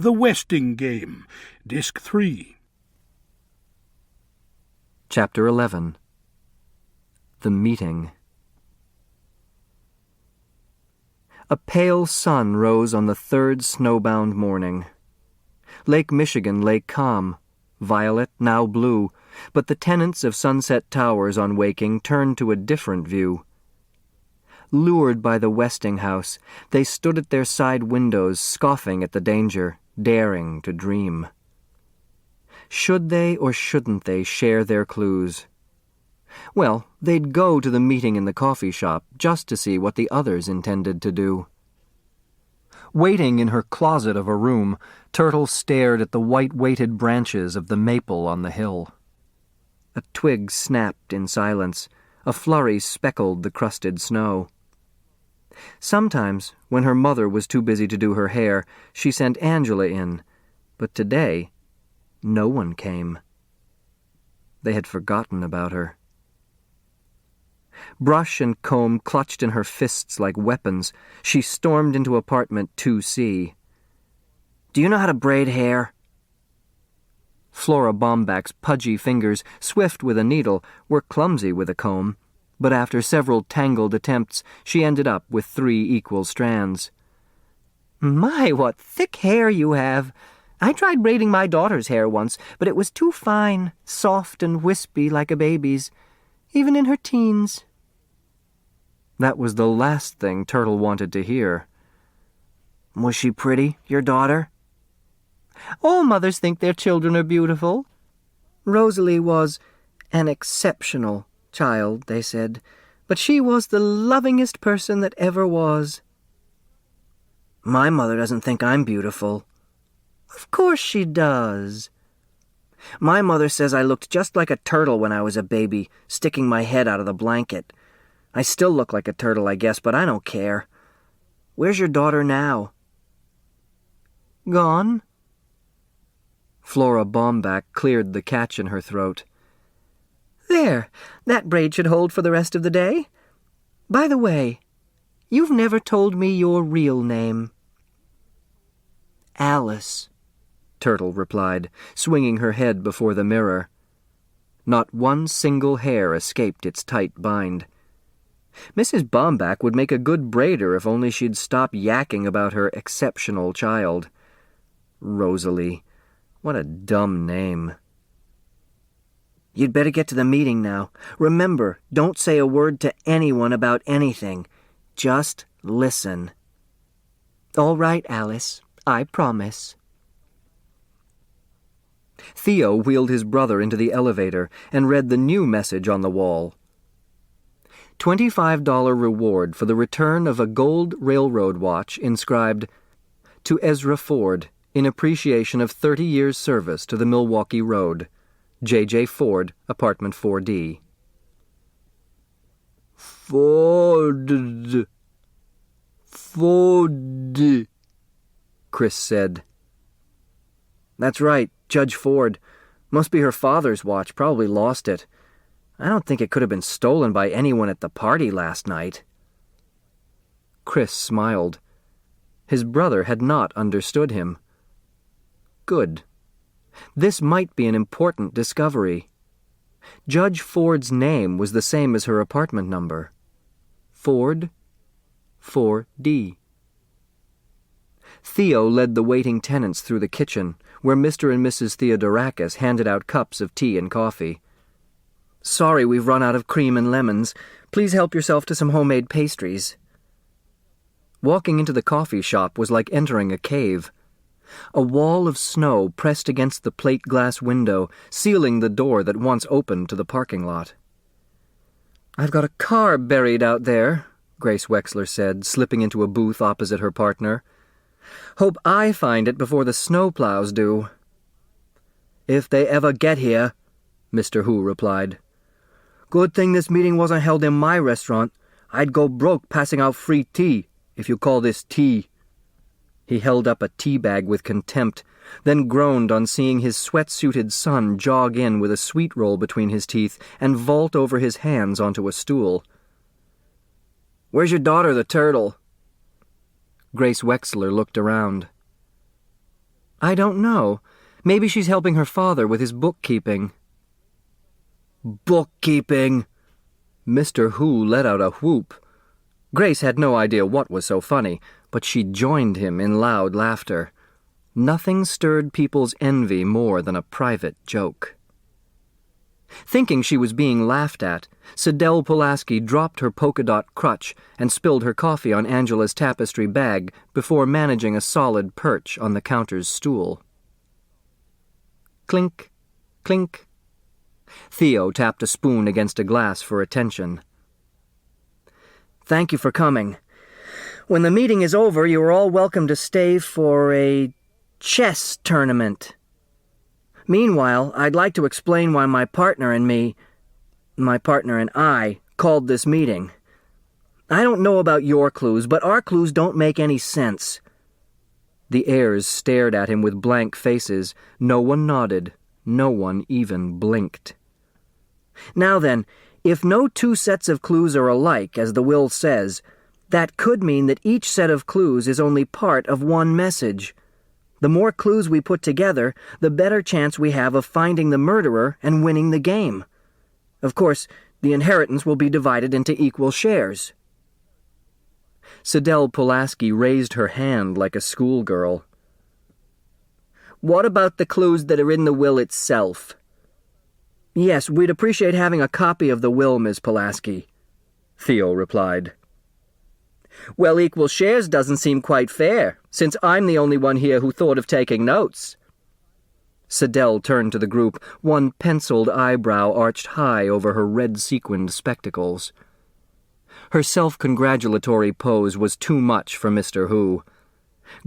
The Westing Game, Disc 3. Chapter 11. The Meeting. A pale sun rose on the third snowbound morning. Lake Michigan lay calm, violet, now blue, but the tenants of Sunset Towers on waking turned to a different view. Lured by the Westinghouse, they stood at their side windows, scoffing at the danger, daring to dream. Should they or shouldn't they share their clues? Well, they'd go to the meeting in the coffee shop just to see what the others intended to do. Waiting in her closet of a room, Turtle stared at the white-weighted branches of the maple on the hill. A twig snapped in silence. A flurry speckled the crusted snow. Sometimes, when her mother was too busy to do her hair, she sent Angela in, but today, no one came. They had forgotten about her. Brush and comb clutched in her fists like weapons, she stormed into apartment 2C. "Do you know how to braid hair?" Flora Bomback's pudgy fingers, swift with a needle, were clumsy with a comb, but after several tangled attempts, she ended up with 3 equal strands. "My, what thick hair you have! I tried braiding my daughter's hair once, but it was too fine, soft and wispy like a baby's, even in her teens." That was the last thing Turtle wanted to hear. "Was she pretty, your daughter?" "All mothers think their children are beautiful. Rosalie was an exceptional child, they said, but she was the lovingest person that ever was." "My mother doesn't think I'm beautiful." "Of course she does." "My mother says I looked just like a turtle when I was a baby, sticking my head out of the blanket. I still look like a turtle, I guess, but I don't care. Where's your daughter now?" "Gone." Flora Bomback cleared the catch in her throat. "There, that braid should hold for the rest of the day. By the way, you've never told me your real name." "Alice," Turtle replied, swinging her head before the mirror. Not one single hair escaped its tight bind. Mrs. Bomback would make a good braider if only she'd stop yakking about her exceptional child. Rosalie. What a dumb name. "You'd better get to the meeting now. Remember, don't say a word to anyone about anything. Just listen." "All right, Alice. I promise." Theo wheeled his brother into the elevator and read the new message on the wall. $25 reward for the return of a gold railroad watch inscribed, "To Ezra Ford, in appreciation of 30 years' service to the Milwaukee Road. J.J. Ford, Apartment 4D. Ford, Chris said. "That's right, Judge Ford. Must be her father's watch, probably lost it. I don't think it could have been stolen by anyone at the party last night." Chris smiled. His brother had not understood him. Good. This might be an important discovery. Judge Ford's name was the same as her apartment number. Ford, 4D. Theo led the waiting tenants through the kitchen, where Mr. and Mrs. Theodorakis handed out cups of tea and coffee. "Sorry we've run out of cream and lemons. Please help yourself to some homemade pastries." Walking into the coffee shop was like entering a cave. A wall of snow pressed against the plate glass window, sealing the door that once opened to the parking lot. "I've got a car buried out there," Grace Wexler said, slipping into a booth opposite her partner. "Hope I find it before the snowplows do." "If they ever get here," Mr. Hu replied. "Good thing this meeting wasn't held in my restaurant. I'd go broke passing out free tea, if you call this tea." He held up a tea bag with contempt, then groaned on seeing his sweat-suited son jog in with a sweet roll between his teeth and vault over his hands onto a stool. "Where's your daughter, the turtle?" Grace Wexler looked around. I don't know. Maybe she's helping her father with his bookkeeping. Bookkeeping! Mr. Who let out a whoop. Grace had no idea what was so funny, but she joined him in loud laughter. Nothing stirred people's envy more than a private joke. Thinking she was being laughed at, Sidel Pulaski dropped her polka-dot crutch and spilled her coffee on Angela's tapestry bag before managing a solid perch on the counter's stool. Clink, clink. Theo tapped a spoon against a glass for attention. Thank you for coming. When the meeting is over, you are all welcome to stay for a chess tournament. Meanwhile, I'd like to explain why my partner and I, called this meeting. I don't know about your clues, but our clues don't make any sense. The heirs stared at him with blank faces. No one nodded. No one even blinked. Now then, if no two sets of clues are alike, as the will says, that could mean that each set of clues is only part of one message. The more clues we put together, the better chance we have of finding the murderer and winning the game. Of course, the inheritance will be divided into equal shares. Sidel Pulaski raised her hand like a schoolgirl. What about the clues that are in the will itself? Yes, we'd appreciate having a copy of the will, Ms. Pulaski, Theo replied. Well, equal shares doesn't seem quite fair, since I'm the only one here who thought of taking notes. Sidel turned to the group, one penciled eyebrow arched high over her red-sequined spectacles. Her self-congratulatory pose was too much for Mr. Who.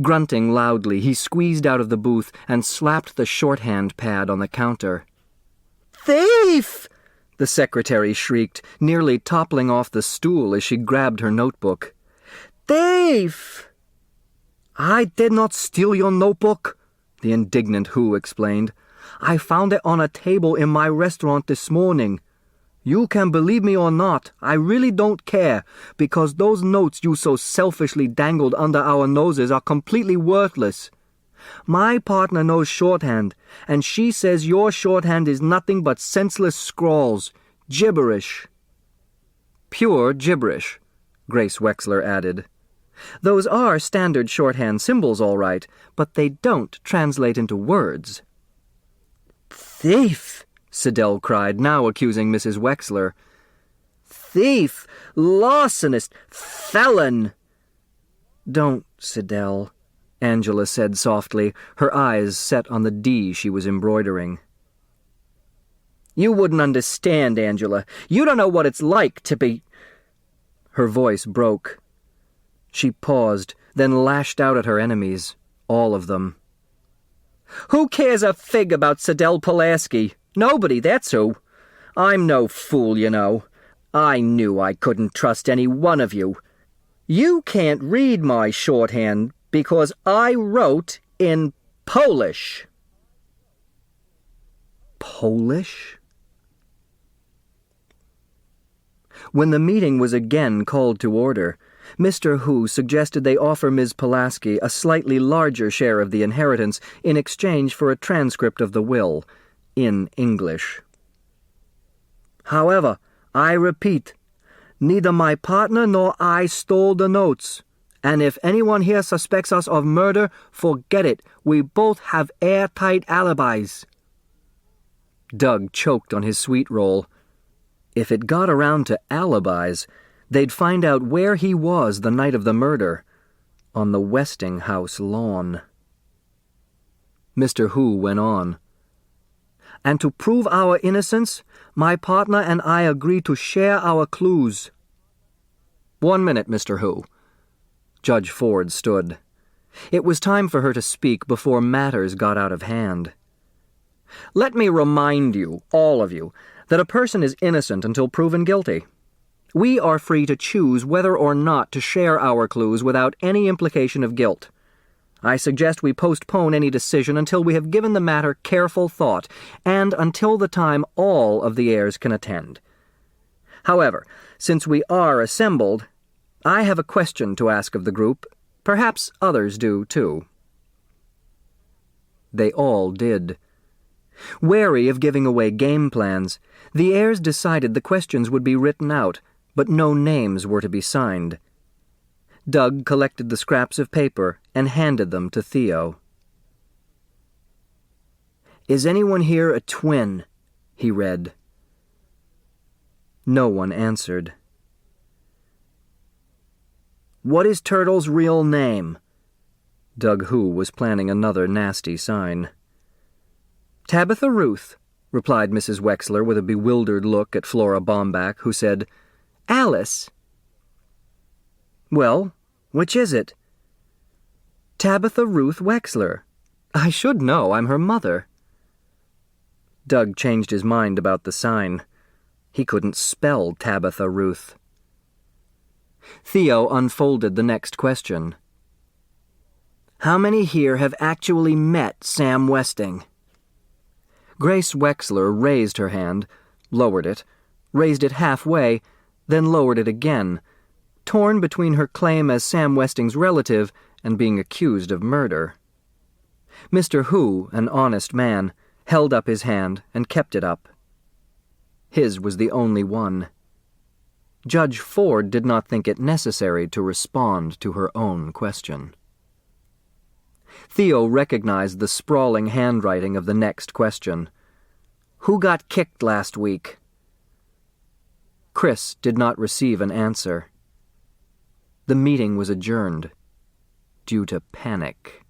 Grunting loudly, he squeezed out of the booth and slapped the shorthand pad on the counter. Thief! The secretary shrieked, nearly toppling off the stool as she grabbed her notebook. Thief! I did not steal your notebook, the indignant Who explained. I found it on a table in my restaurant this morning. You can believe me or not, I really don't care, because those notes you so selfishly dangled under our noses are completely worthless. My partner knows shorthand, and she says your shorthand is nothing but senseless scrawls, gibberish. Pure gibberish, Grace Wexler added. Those are standard shorthand symbols, all right, but they don't translate into words. Thief! Sidel cried, now accusing Mrs. Wexler. Thief! Larcenist! Felon! Don't, Sidel, Angela said softly, her eyes set on the D she was embroidering. You wouldn't understand, Angela. You don't know what it's like to be... Her voice broke. She paused, then lashed out at her enemies, all of them. Who cares a fig about Sidel Pulaski? Nobody, that's who. I'm no fool, you know. I knew I couldn't trust any one of you. You can't read my shorthand because I wrote in Polish. Polish? When the meeting was again called to order, Mr. Who suggested they offer Ms. Pulaski a slightly larger share of the inheritance in exchange for a transcript of the will, in English. However, I repeat, neither my partner nor I stole the notes, and if anyone here suspects us of murder, forget it. We both have airtight alibis. Doug choked on his sweet roll. If it got around to alibis, they'd find out where he was the night of the murder, on the Westinghouse lawn. Mr. Who went on. And to prove our innocence, my partner and I agree to share our clues. 1 minute, Mr. Who. Judge Ford stood. It was time for her to speak before matters got out of hand. Let me remind you, all of you, that a person is innocent until proven guilty. We are free to choose whether or not to share our clues without any implication of guilt. I suggest we postpone any decision until we have given the matter careful thought, and until the time all of the heirs can attend. However, since we are assembled, I have a question to ask of the group. Perhaps others do, too. They all did. Wary of giving away game plans, the heirs decided the questions would be written out, but no names were to be signed. Doug collected the scraps of paper and handed them to Theo. "Is anyone here a twin?" he read. No one answered. "What is Turtle's real name?" Doug Who was planning another nasty sign. "Tabitha Ruth," replied Mrs. Wexler with a bewildered look at Flora Bomback, who said, "Alice." "Well, which is it?" "Tabitha Ruth Wexler. I should know, I'm her mother." Doug changed his mind about the sign. He couldn't spell Tabitha Ruth. Theo unfolded the next question. "How many here have actually met Sam Westing?" Grace Wexler raised her hand, lowered it, raised it halfway, then lowered it again, torn between her claim as Sam Westing's relative and being accused of murder. Mr. Who, an honest man, held up his hand and kept it up. His was the only one. Judge Ford did not think it necessary to respond to her own question. Theo recognized the sprawling handwriting of the next question. "Who got kicked last week?" Chris did not receive an answer. The meeting was adjourned due to panic.